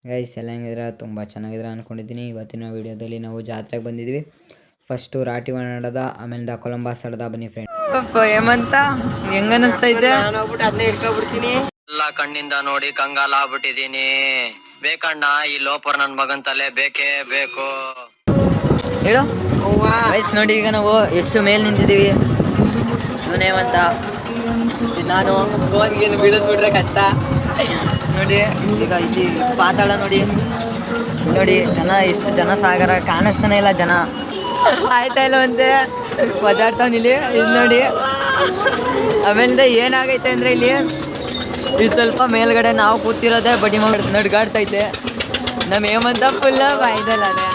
Guys ಎಲ್ಲ ಹೆಂಗಿದ್ರೆ ತುಂಬ ಚೆನ್ನಾಗಿದ್ರೆ ಅಂದ್ಕೊಂಡಿದ್ದೀನಿ. ಇವತ್ತಿನ ವೀಡಿಯೋದಲ್ಲಿ ನಾವು ಜಾತ್ರೆಗೆ ಬಂದಿದ್ವಿ. ಫಸ್ಟು ರಾಟಿವಣ ಆಡೋದ, ಆಮೇಲೆ ಕೊಲಂಬಾಸ್ ಆಡೋದ. ಬನ್ನಿ ಫ್ರೆಂಡ್. ಹೇಮಂತ ಹೆಂಗ ಅನಿಸ್ತೈತೆ? ಎಲ್ಲ ಕಣ್ಣಿಂದ ನೋಡಿ ಕಂಗಾಲ ಆಗ್ಬಿಟ್ಟಿದೀನಿ. ಬೇಕಣ್ಣ ಈ ಲೋಪರ್ ನನ್ ಮಗನ್ ತಲೆ ಬೇಕೇ ಬೇಕು. ಹೇಳು ಗೈಸ್. ನೋಡಿ ಈಗ ನಾವು ಎಷ್ಟು ಮೇಲೆ ನಿಂತಿದ್ದೀವಿ. ಇವನು ಹೇಮಂತ, ನಾನು ಫೋನ್ಗೇನು ಬೀಳಿಸ್ಬಿಟ್ರೆ ಕಷ್ಟ. ನೋಡಿ ಈಗ ಇಲ್ಲಿ ಪಾತಾಳ ನೋಡಿ, ನೋಡಿ ಜನ ಎಷ್ಟು ಜನ ಸಾಗರ ಕಾಣಿಸ್ತಾನೆ ಇಲ್ಲ ಜನ. ಆಯ್ತಾ ಇಲ್ಲ ಅಂತೆ ಒದ್ದಾಡ್ತಾವ್ ಇಲ್ಲಿ. ಇದು ನೋಡಿ ಆಮೇಲೆ ಏನಾಗೈತೆ ಅಂದರೆ ಇಲ್ಲಿ ಇದು ಸ್ವಲ್ಪ ಮೇಲ್ಗಡೆ ನಾವು ಕೂತಿರೋದೇ ಬಡಿ ನಡ್ಗಾಡ್ತೈತೆ. ನಮ್ಮ ಹೇಮಂತ ಫುಲ್ಲ ಬಾಯ್ದಲ್ಲಾನೆ.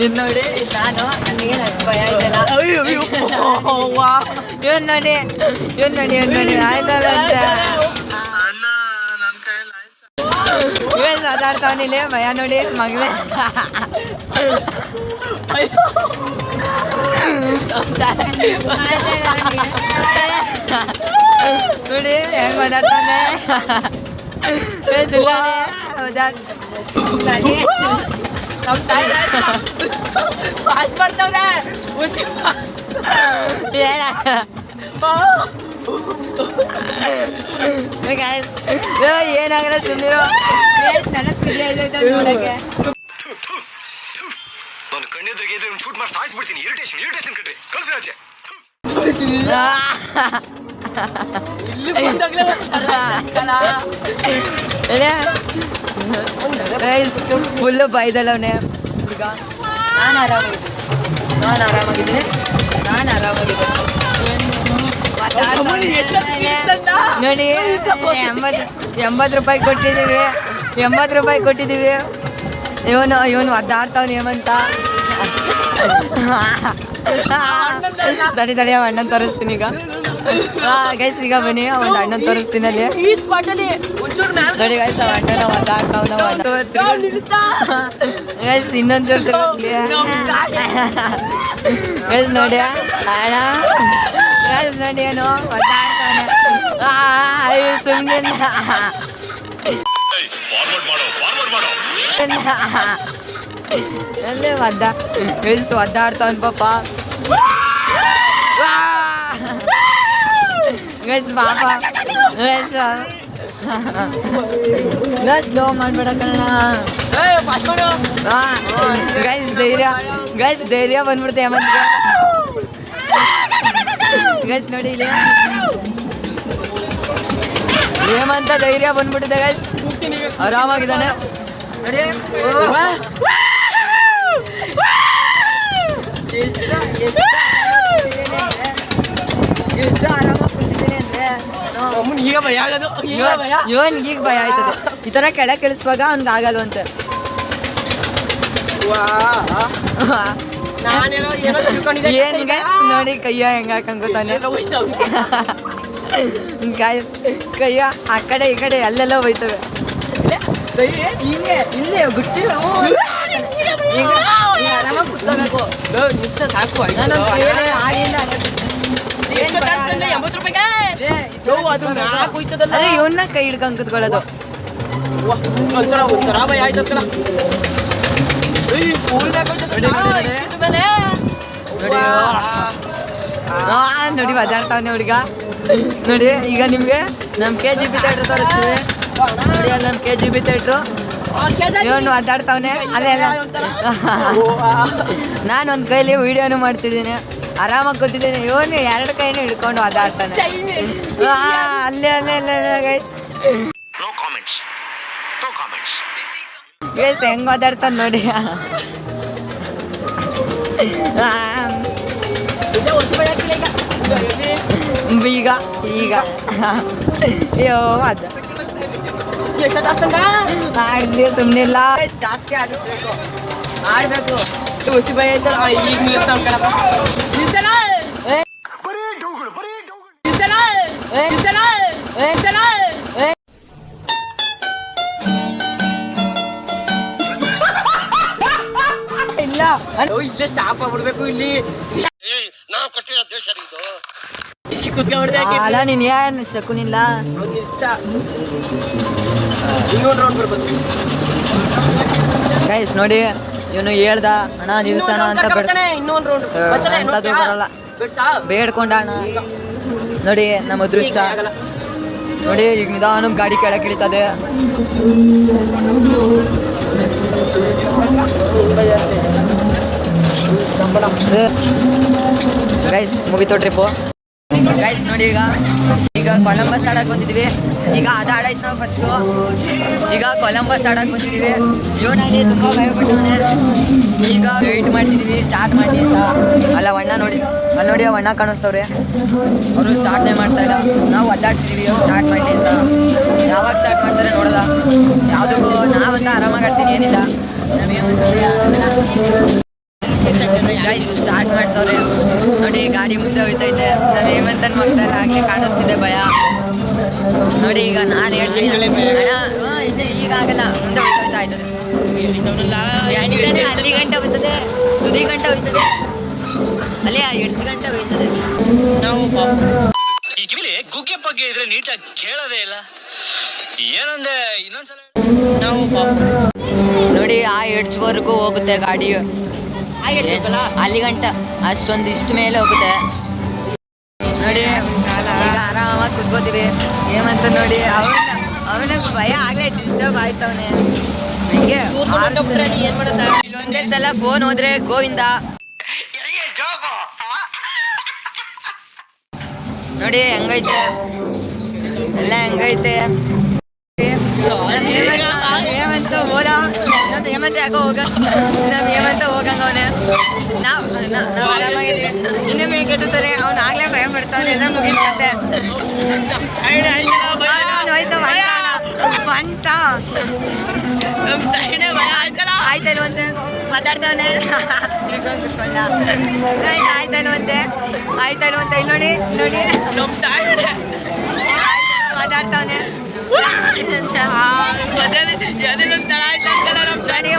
ಇದು ನೋಡಿ ನಾನು, ನನಗೇನು ಅಷ್ಟು ಭಯ ಆಯ್ತಲ್ಲ. ಇವನ್ ನೋಡಿ ಇವನ್ ನೋಡಿ ಇವನ್ ನೋಡಿ ಆಯ್ತಲ್ಲ ಅಂತ ಇವನ್ ಮಾತಾಡ್ತಾವನಿಲ್ಲಿ. ಭಯ ನೋಡಿ ಮಗಳೇ. ನೋಡಿ ಹೆಂಗ್ ಮಾತಾಡ್ತಾನೆ. ಏನಾಗಲ್ಲ ಸುಮ್ಮನಿರೋ. ನನಗೆ ಖುಷಿ ಆಯ್ತೈತೆ ನೋಡಕ್ಕೆ. ನಾನು ಕಣ್ಣೆದ್ರಿಗೆ ಇದ್ರೆ ಶೂಟ್ ಮಾಡಿ ಸಾಯಿಸ್ಬಿಡ್ತೀನಿ. ಇರಿಟೇಷನ್ ಕಟ್ರಿ ಕಳ್ಸಿ ಆಚೆ. ಫುಲ್ಲು ಬೈದಲ್ಲವನೇ ಹುಡುಗ. ನಾನು ಆರಾಮಾಗಿದ್ದೀನಿ. ನೋಡಿ 80 ರೂಪಾಯಿ ಕೊಟ್ಟಿದ್ದೀವಿ. ಇವನು ಒದ್ದಾಡ್ತಾವ್ನು ಹೇಮಂತ. ತಡಿ ಅಣ್ಣನ್ ತೋರಿಸ್ತೀನಿ ಈಗ. ಗೈಸ್ ಈಗ ಬನ್ನಿ, ಒಂದು ಅಣ್ಣನ್ ತೋರಿಸ್ತೀನಿ ಅಲ್ಲಿ. ನೋಡಿ ಗೈಸ್ ಅಣ್ಣನ ಒದ್ದಾಡ್ತಾವ್. ಗೈಸ್ ಇನ್ನೊಂದು ತೋರಿಸ್ಲಿ ಗೈಸ್. ನೋಡಿ ಅಣ್ಣ ಗೈಸ್ ನೋಡಿ ಏನು ಒದ್ದಾಡ್ತಾನೆ. ಸುಮ್ಮನೆ ಅಲ್ಲೇ ಒದ್ದಾಡ್ತಾವನ್ ಪಾಪ. ಗೈಸ್ ಪಾಪ ಸ್ಲೋ ಮಾಡ್ಬೇಡ ಕಣ. ಗೈಸ್ ಧೈರ್ಯ ಬಂದ್ಬಿಡ್ತೆ ಹೇಮಂತ್ಗೆ. ಗೈಸ್ ನೋಡಿ ಇಲ್ಲಿ ಹೇಮಂತ ಧೈರ್ಯ ಬಂದ್ಬಿಟ್ಟಿದೆ ಗೈಸ್. ಆರಾಮಾಗಿದ್ದಾನೆ ನೋಡಿ. ಎಷ್ಟು ಆರಾಮಾಗಿ ಕೂತಿದ್ದೀನಿ ಅಂದ್ರೆ ಇವನ್ಗೀಗ ಭಯ ಆಯ್ತದೆ. ಈ ಥರ ಕೆಳಗೆ ಇಳಿಸುವಾಗ ಅವ್ನಿಗೆ ಆಗಲ್ವಂತೆ. ಏನ್ಗೆ ನೋಡಿ ಕೈಯ ಹೆಂಗ ಹಾಕಂತಾನೆ. ಕೈಯ ಆ ಕಡೆ ಈ ಕಡೆ ಅಲ್ಲೆಲ್ಲ ಹೋಯ್ತವೆ. ಇಲ್ಲೇ ಗುಟ್ಟಿ ಆರಾಮಾಗಿ ಕೂತ್ಕೋಬೇಕು. ಇವನ್ನ ಕೈ ಹಿಡ್ಕೊಂಡ್ ಕೂತ್ಕೊಳ್ಳೋದು. ನೋಡಿ ಬಜಾಡ್ತಾವನೆ ಹುಡುಗ. ನೋಡಿ ಈಗ ನಿಮ್ಗೆ ನಮ್ KGB ಥಿಯೇಟ್ರ್ ತೋರಿಸ್ತೀವಿ. ನೋಡಿ ಅಲ್ಲಿ ನಮ್ KGB ಥಿಯೇಟ್ರು. ಇವನು ಅಡ್ಡಾಡ್ತಾವನೆ ಅಲ್ಲೆಲ್ಲ. ನಾನು ಒಂದು ಕೈಲಿ ವಿಡಿಯೋನು ಮಾಡ್ತಿದ್ದೀನಿ, ಆರಾಮಾಗಿ ಕೂತಿದ್ದೀನಿ. ಇವನು 2 ಕೈನೂ ಹಿಡ್ಕೊಂಡು ಅಡ್ಡಾಡ್ತಾನೆ. ಅಲ್ಲೇ ಗೈಸ್ ಹೆಂಗ್ ಮಾತಾಡ್ತಾನೆ ನೋಡಿ. ಈಗ ಅಯ್ಯೋ ಅದ ಆಡ್ಲಿ ಸುಮ್ಮನಿಲ್ಲ. ಜಾಸ್ತಿ ಆಡಿಸ್ಬೇಕು, ಆಡ್ಬೇಕು. ಇಲ್ಲ ಇಲ್ಲೇ ಸ್ಟಾಪ್ ಆಗ್ಬಿಡ್ಬೇಕು. ಇಲ್ಲಿ ನಾವು ಕೊಟ್ಟಿರೋ ದೇಶ ಇದು. ಅಲ್ಲ ನೀನ್ ಏನ್ ಶಕುನಿಲ್ಲ ಗೈಸ್ ನೋಡಿ ಇವನು ಹೇಳ್ದ ಅಣ್ಣ ನಿಲ್ಸೋಣ ಅಂತ ಅಂತದ್ದು ಬರಲ್ಲ ಬೇಡ್ಕೊಂಡ ಅಣ್ಣ ನೋಡಿ ನಮ್ಮ ಅದೃಷ್ಟ ನೋಡಿ ಈಗ ನಿಧಾನ ಗಾಡಿ ಕೆಳಗೆ ಇಳಿತದೆ ಗೈಸ್ ಮುಗಿತು ಟ್ರಿಪ್ಪು ಗೈಸ್ ನೋಡಿ ಈಗ ಕೊಲಂಬಸ್ ಆಡಕ್ಕೆ ಬಂದಿದ್ವಿ ಈಗ ಅದು ಆಡಾಯ್ತು ನಾವು ಫಸ್ಟು ಈಗ ಕೊಲಂಬಸ್ ಆಡಕ್ಕೆ ಬಂದಿದ್ದೀವಿ ಇವನಲ್ಲಿ ತುಂಬ ಭಯಪಟ್ಟವನೇ ಈಗ ವೆಯ್ಟ್ ಮಾಡ್ತಿದ್ದೀವಿ ಸ್ಟಾರ್ಟ್ ಮಾಡಿ ಅಂತ ಅಲ್ಲ ಅಣ್ಣ ನೋಡಿ ಅಲ್ಲಿ ನೋಡಿ ಅಣ್ಣ ಕಾಣಿಸ್ತವ್ರೆ ಅವರು ಸ್ಟಾರ್ಟ್ನೇ ಮಾಡ್ತಾ ಇಲ್ಲ ನಾವು ಒದ್ದಾಡ್ತಿದ್ದೀವಿ ಸ್ಟಾರ್ಟ್ ಮಾಡಿ ಅಂತ ಯಾವಾಗ ಸ್ಟಾರ್ಟ್ ಮಾಡ್ತಾರೆ ನೋಡಲ್ಲ ಯಾವುದಕ್ಕೂ ನಾವಂತ ಆರಾಮಾಗಿ ಆಡ್ತೀನಿ ಏನಿಲ್ಲ ಗೈಸ್ ಸ್ಟಾರ್ಟ್ ಮಾಡ್ತವ್ರೆ ನೋಡಿ ಗಾಡಿ ಮುಂದೆ ಹೋಯ್ತೈತೆ ನಾವು ಹೇಮಂತನ ಮಕ್ಕಳಲ್ಲ ಆಗ್ಲೇ ಕಾಣಿಸ್ತಿದೆ ಭಯ ನೋಡಿ ಈಗ ನಾನು ಹೇಳ್ತೀನಿ ಅಣ್ಣ ಇದೆ ಈಗ ಆಗಲ್ಲ ಮುಂದೆ ಹೋಯ್ತಾ ಇರ್ತದೆ ಅಲ್ಲಿ ಗಂಟೆ ಹೋಯ್ತದೆ ತುದಿ ಗಂಟೆ ಹೋಯ್ತದೆ ಅಲ್ಲೇ 8 ಗಂಟೆ ಹೋಯ್ತದೆ ನಾವು ಈ ಕಿವಿಲಿ ಗುಗ್ಗೆ ಬಗ್ಗೆ ಇದ್ರೆ ನೀಟಾಗಿ ಕೇಳೋದೇ ಇಲ್ಲ ಏನಂದೆ ಇನ್ನೊಂದ್ಸಲ ನಾವು ನೋಡಿ ಆ ಎಡ್ಜ್ವರೆಗೂ ಹೋಗುತ್ತೆ ಗಾಡಿ ಅಲ್ಲಿ ಗಂಟ ಅಷ್ಟೊಂದು ಇಷ್ಟು ಮೇಲೆ ಹೋಗುತ್ತೆ ನೋಡಿ ಈಗ ಆರಾಮಾಗಿ ಕುತ್ಕೋತೀವಿ ಏಮಂತ ನೋಡಿ ಅವನ ಭಯ ಆಗ್ಲೇ ಡಿಸ್ಟರ್ಬ್ ಆಯ್ತವನೆ ಹಿಂಗೆ ಒಂದೇ ಸಲ ಫೋನ್ ಹೋದ್ರೆ ಗೋವಿಂದ ನೋಡಿ ಹೆಂಗೈತೆ ಎಲ್ಲ ಹೆಂಗೈತೆ ಹೇಮಂತ ಹೋದ ನಮ್ ಹೇಮಂತ ಯಾಕೋ ಹೇಮಂತ ಹೋಗಂಗ ಅವನೇ ನಾವು ಆರಾಮಾಗಿದ್ದೀವಿ ಇನ್ನೇ ಮೇಕೆತ್ತಾರೆ ಅವ್ನು ಆಗ್ಲೇ ಭಯ ಪಡ್ತಾವನೆ ಅಂದ್ರೆ ಮುಗಿಸ್ತಂತೆ ಬಂಟ ಆಯ್ತಲ್ವಂತೆ ಮಾತಾಡ್ತಾವನೆ ಆಯ್ತಲ್ವಂತೆ ಇಲ್ಲಿ ನೋಡಿ ಮಾತಾಡ್ತಾವನೆ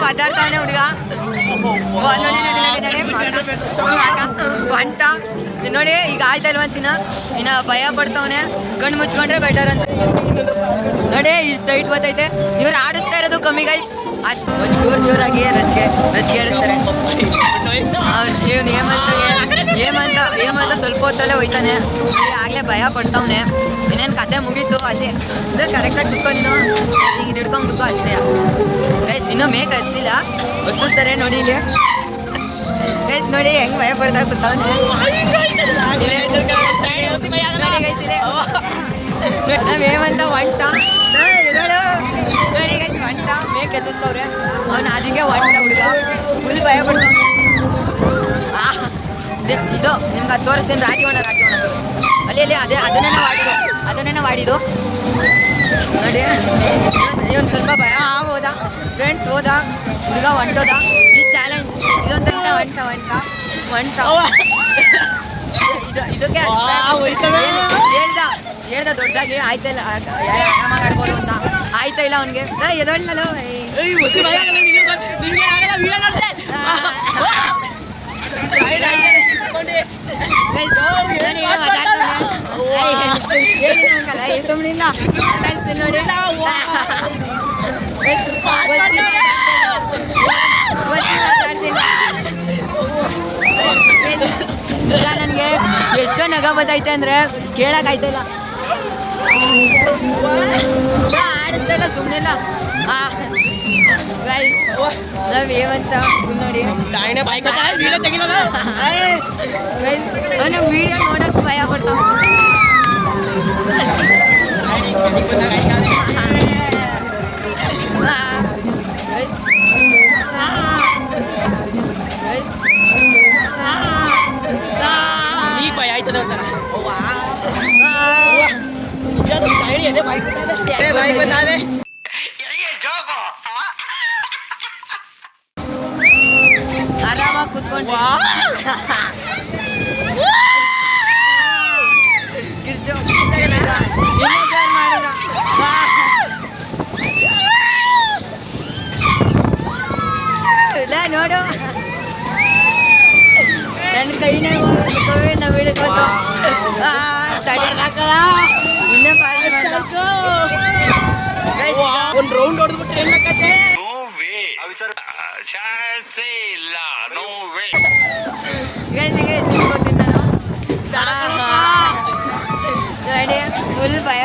ಮಾತಾಡ್ತಾವನೆ ಹುಡುಗ ಬಂಟ ನೋಡಿ ಈಗ ಆಯ್ತಲ್ವಂತಿನ ಇನ್ನ ಭಯ ಪಡ್ತಾವನೆ ಕಣ್ಣು ಮುಚ್ಕೊಂಡ್ರೆ ಬೆಟರ್ ಅಂತ ನೋಡಿ ಇಷ್ಟು ಹೈಟ್ ಬರ್ತೈತೆ ಇವ್ರು ಆಡಿಸ್ತಾ ಇರೋದು ಕಮ್ಮಿ ಗೈಸ್ ಅಷ್ಟು ಒಂದು ಜೋರಾಗಿ ರಚಿಗೆ ಹೇಳಿಸ್ತಾರೆ ಹೇಮಂತ ಸ್ವಲ್ಪ ಹೊತ್ತಲ್ಲೇ ಹೋಯ್ತಾನೆ ಆಗ್ಲೇ ಭಯ ಪಡ್ತಾವನೆ ಇನ್ನೇನು ಕತೆ ಮುಗೀತು ಅಲ್ಲಿ ಇದು ಕರೆಕ್ಟಾಗಿ ಕುತ್ಕೊಂಡು ಈಗ ಇದು ಹಿಡ್ಕೊಂಡು ಕುತ್ಕೋ ಅಷ್ಟೇ ಗೈಸ್ ಇನ್ನೂ ಮೇಕ್ ಹಚ್ಚಿಲ್ಲ ಹೊತ್ತಿಸ್ತಾರೆ ನೋಡಿ ಇಲ್ಲಿ ಗೈಸ್ ನೋಡಿ ಹೆಂಗ್ ಭಯ ಪಡ್ತಾ ಕೂತವನೆ ನಾವ್ ಹೇಮಂತ ಒಂಟ ನೋಡಿ ಗೈಸ್ ಒಂಟ ಮೇಕ್ ಎತ್ತಿಸ್ತವ್ರೆ ಅವ್ನು ಅದಕ್ಕೆ ಒಂಟ ಹುಡುಗ ಫುಲ್ ಭಯ ಪಡ್ತಾವ ಇದು ನಿಮ್ಗೆ ಅದು ತೋರಿಸ್ತೇನೆ ರಾಟಿ ಹೊಣ ಅಲ್ಲಿ ಅದನ್ನೇ ಮಾಡಿದ್ದು ನೋಡಿ ಇವನು ಸ್ವಲ್ಪ ಭಯ ಹೋದ ಫ್ರೆಂಡ್ಸ್ ಹೋದ ಹುಡುಗ ಹೊಂಟೋದ ಈ ಚಾಲೆಂಜ್ ಇದೊಂದು ಒಂಟ ಇದಕ್ಕೆ ಹೇಳ್ದ ದೊಡ್ಡದಾಗಿ ಆಯ್ತಲ್ಲ ಆರಾಮಾಗಿ ಆಡ್ಬೋದು ಅಂತ ಆಯ್ತಾ ಇಲ್ಲ ಅವನಿಗೆ ಎದೊಳ್ಳಲ್ಲ ಸುಮ್ಮನಿಲ್ಲ ನೋಡಿ ನನಗೆ ಎಷ್ಟೋ ನಗ ಬತ್ತೈತೆ ಅಂದ್ರೆ ಕೇಳಕ್ ಆಯ್ತಲ್ಲ ಆಡಿಸ್ತಾ ಇಲ್ಲ ಸುಮ್ಮನಿಲ್ಲ ನಾವ್ ಏವಂತ ನೋಡಿ ವಿಡಿಯೋ ನೋಡಕ್ಕೂ ಭಯ ಪಡ್ತಾವ ಆರಾಮಾಗಿ ಕುತ್ಕೊಂಡು ನೋಡು ನನ್ನ ಕೈನೇ ನಾವು ಹಿಡ್ಕೊತ ಇನ್ನೇ ಪಾಸ್ ಒಂದು ರೌಂಡ್ ಹೊಡೆದ್ಬಿಟ್ರೆ ಏನಕ್ಕತ್ತೆ ಗೈಸಿಗೆ ತಿಳ್ಕೊತೀನಿ ನಾನು ನೋಡಿ ಫುಲ್ ಭಯ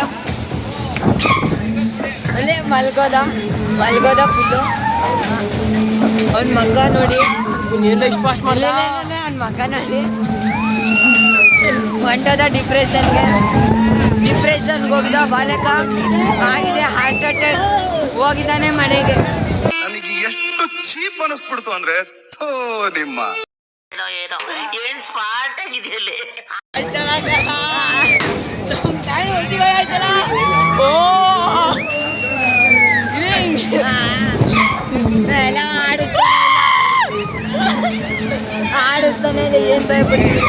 ಅಲ್ಲೇ ಮಲ್ಗೋದ ಫುಲ್ಲು ಅವ್ನ ಮಕ್ಕ ನೋಡಿ ಎಲ್ಲ ಇಷ್ಟು ಫಾಸ್ಟ್ ಮಾಡಲ್ಲ ಅವ್ನ ಮಕ್ಕ ನೋಡಿ ಹೊಂಟೋದ ಡಿಪ್ರೆಷನ್ಗೆ ಹೋಗಿದ ಬಾಲಕ ಆಗಿದೆ ಹಾರ್ಟ್ ಅಟ್ಯಾಕ್ ಹೋಗಿದ್ದಾನೆ ಮನೆಗೆ. ನನಗೆ ಎಷ್ಟು ಚೀಪ್ ಅನಿಸ್ಬಿಡ್ತು ಅಂದ್ರೆ ಥೋ ನಿಮ್ಮ ಏನ್ ಸ್ಮಾರ್ಟ್ ಆಗಿದೆಯಲ್ಲಿ ಎಲ್ಲ ಆಡಿಸ್ತಾನೆ ಏನ್ ಭಯಪಡ್ತೀವಿ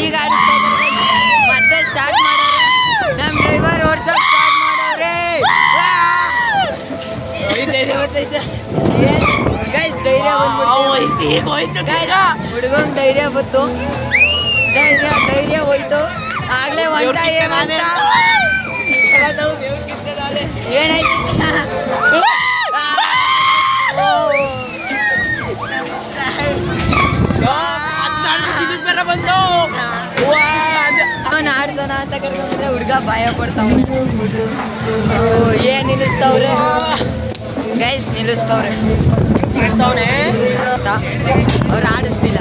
ಈಗ ಆಡಿಸ್ತಾ ಇದ್ದಾರೆ ಮತ್ತೆ ಸ್ಟಾರ್ಟ್ ಮಾಡವ್ರೆ ನಮ್ ಡ್ರೈವರ್ ಓಡ್ಸಕ್ ಸ್ಟಾರ್ಟ್ ಮಾಡವ್ರೆ ಗೈಸ್ ಧೈರ್ಯ ಹುಡುಗಂಗ್ ಧೈರ್ಯ ಬಂತು ಧೈರ್ಯ ಹೋಯ್ತು ಆಗ್ಲೇ ಒಂಟ ಏನಂತ ಏನಾಯ್ತು ಆಡ್ಸೋಣ ಅಂತ ಕರ್ಕೊಂಡ್ರೆ ಹುಡುಗ ಭಯ ಪಡ್ತಾವ್ರೆ. ಏನ್ ನಿಲ್ಲಿಸ್ತಾವ್ರೆ ಗೈಸ್ ನಿಲ್ಲಿಸ್ತವ್ರೆ ಅವ್ರು ಆಡಿಸ್ತಿಲ್ಲ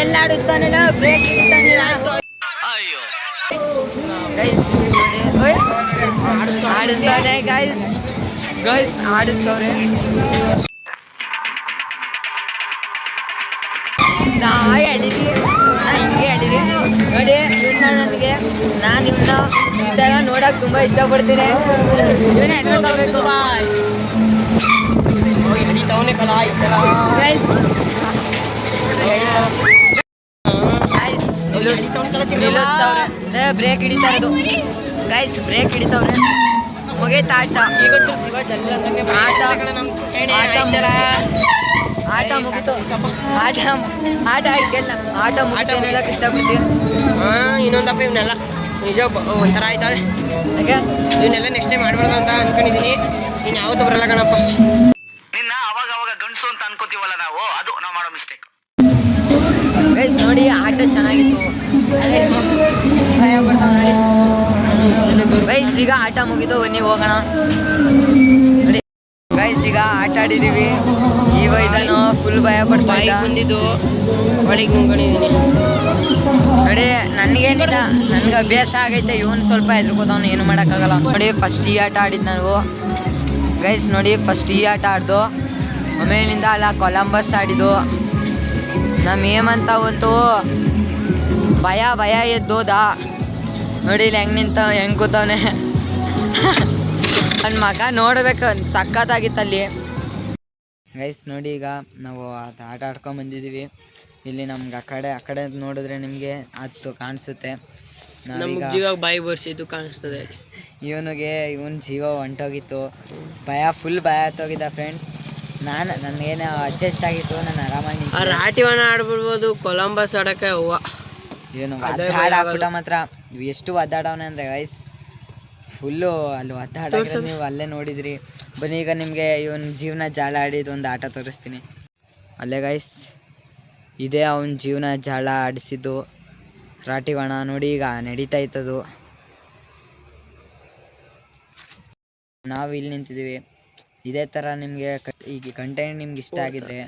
ಎಲ್ಲ ಆಡಿಸ್ತಾನಿಲ್ಲ ಬ್ರೇಕ್ ಇಡ್ತಾನಿಲ್ಲ ಗೈಸ್ ಆಡಿಸ್ತಾನೆ ಗೈಸ್ ಆಡಿಸ್ತವ್ರೆ ನಾ ಹೇಳಿದ್ವಿ ಹಿಂಗೆ ಹೇಳಿದ್ವಿ ನೋಡಿ ಇವನ್ನ ನಾನು ಇವನ್ನ ಈ ಥರ ನೋಡಕ್ ತುಂಬಾ ಇಷ್ಟಪಡ್ತೀನಿ ಇವನ್ನ ಹೆದರ್ಕೋಬೇಕು ನಿಲ್ಲಿಸ್ತವ್ರೆ ಬ್ರೇಕ್ ಹಿಡಿತಾ ಇರೋದು ಗೈಸ್ ಬ್ರೇಕ್ ಹಿಡಿತವ್ರೆ ಮುಗೀತ ಆಟ ಆಟ ಮುಗೀತು ಆಟ ಆಯ್ಕೆಲ್ಲ ಆಟ ಮುಗಿತು ಹೇಳಕ್ ಇಷ್ಟಪಡ್ತೀವಿ. ಇನ್ನೊಂದಪ್ಪ ಇವನ್ನೆಲ್ಲ ನಿಜ ಒಂಥರ ಆಯ್ತದೆ ಯಾಕೆ ಇವನ್ನೆಲ್ಲ ನೆಕ್ಸ್ಟ್ ಟೈಮ್ ಮಾಡ್ಬಾರ್ದು ಅಂತ ಅನ್ಕೊಂಡಿದೀನಿ. ಇನ್ನು ಯಾವತ್ತೂ ಬರಲ್ಲ ಕಣಪ್ಪ. ನಿನ್ನ ಅವಾಗ ಅವಾಗ ಗಂಡಸು ಅಂತ ಅನ್ಕೋತೀವಲ್ಲ ನಾವು ಅದು ನಾವು ಮಾಡೋ ಮಿಸ್ಟೇಕ್. ಗೈಸ್ ನೋಡಿ ಆಟ ಚೆನ್ನಾಗಿತ್ತು ಗೈಸ್ ಈಗ ಆಟ ಮುಗಿತು ಬನ್ನಿ ಹೋಗೋಣ. ನೋಡಿ ಗೈಸ್ ಈಗ ಆಟ ಆಡಿದೀವಿ ಈಗ ಇದನ್ನು ಫುಲ್ ಭಯ ಪಡ್ತಾ ಬಂದಿದ್ದು ಒಳಗೆ ನುಂಗ್ಕೊಂಡಿದ್ದೀನಿ ನೋಡಿ ನನ್ಗೇನಿಲ್ಲ ನನ್ಗೆ ಅಭ್ಯಾಸ ಆಗೈತೆ ಇವನು ಸ್ವಲ್ಪ ಹೆದರ್ಕೋತಾವನು ಏನು ಮಾಡೋಕ್ಕಾಗಲ್ಲ. ನೋಡಿ ಫಸ್ಟ್ ಈ ಆಟ ಆಡಿದ್ದು ನಾವು ಗೈಸ್ ನೋಡಿ ಫಸ್ಟ್ ಈ ಆಟ ಆಡ್ದು ಆಮೇಲಿಂದ ಅಲ್ಲ ಕೊಲಂಬಸ್ ಆಡಿದ್ದು ನಮ್ಮ ಏಮಂತ ಒಂದು ಭಯ ಎದ್ದೋದ ನೋಡಿ ಇಲ್ಲಿ ಹೆಂಗೆ ಕೂತವನೆ ನನ್ನ ಮಗ ನೋಡ್ಬೇಕು ಸಖತ್ತಾಗಿತ್ತಲ್ಲಿ ಗೈಸ್. ನೋಡಿ ಈಗ ನಾವು ಆಟ ಆಡ್ಕೊಂಡು ಬಂದಿದ್ದೀವಿ ಇಲ್ಲಿ ನಮ್ಗೆ ಆ ಕಡೆ ನೋಡಿದ್ರೆ ನಿಮಗೆ ಅದು ಕಾಣಿಸುತ್ತೆ ನಮ್ಗೆ ಜೀವ ಬಾಯಿ ಬರ್ಸಿದ್ದು ಕಾಣಿಸ್ತದೆ. ಇವನ ಜೀವ ಹೊಂಟೋಗಿತ್ತು ಫುಲ್ ಭಯ ಆಗೋಗಿದ್ದ ಫ್ರೆಂಡ್ಸ್. ನನಗೇನು ಅಡ್ಜಸ್ಟ್ ಆಗಿತ್ತು ನಾನು ಆರಾಮಾಗಿ ರಾಟಿವನ ಆಡ್ಬಿಡ್ಬೋದು ಕೊಲಂಬಸ್ ಆಡೋಕ್ಕೆ ಹೂವ ಏನು ಹಾಕ್ಬಿಟ್ಟ ಮಾತ್ರ ಎಷ್ಟು ಒದ್ದಾಡವನೆ ಅಂದರೆ ಗೈಸ್ ಫುಲ್ಲು ಅಲ್ಲಿ ಒದ್ದಾಡಿದ್ರೆ ನೀವು ಅಲ್ಲೇ ನೋಡಿದ್ರಿ. ಬನ್ನಿ ಈಗ ನಿಮಗೆ ಇವನ ಜೀವನ ಜಾಳ ಆಡಿದ್ದು ಒಂದು ಆಟ ತೋರಿಸ್ತೀನಿ. ಅಲ್ಲೇ ಗೈಸ್ ಇದೇ ಅವನ ಜೀವನ ಜಾಳ ಆಡಿಸಿದ್ದು ರಾಟಿವಣ ನೋಡಿ ಈಗ ನಡೀತಾ ಇತ್ತದು. ನಾವು ಇಲ್ಲಿ ನಿಂತಿದ್ದೀವಿ. ಇದೇ ಥರ ನಿಮಗೆ ಈಗ ಕಂಟೆಂಟ್ ನಿಮ್ಗೆ ಇಷ್ಟ ಆಗಿದ್ದರೆ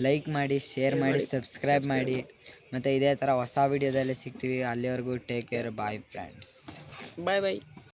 ಲೈಕ್ ಮಾಡಿ, ಶೇರ್ ಮಾಡಿ, ಸಬ್ಸ್ಕ್ರೈಬ್ ಮಾಡಿ. ಮತ್ತು ಇದೇ ಥರ ಹೊಸ ವೀಡಿಯೋದಲ್ಲಿ ಸಿಗ್ತೀವಿ. ಅಲ್ಲಿವರೆಗೂ ಟೇಕ್ ಕೇರ್. Bye friends. ಬಾಯ್.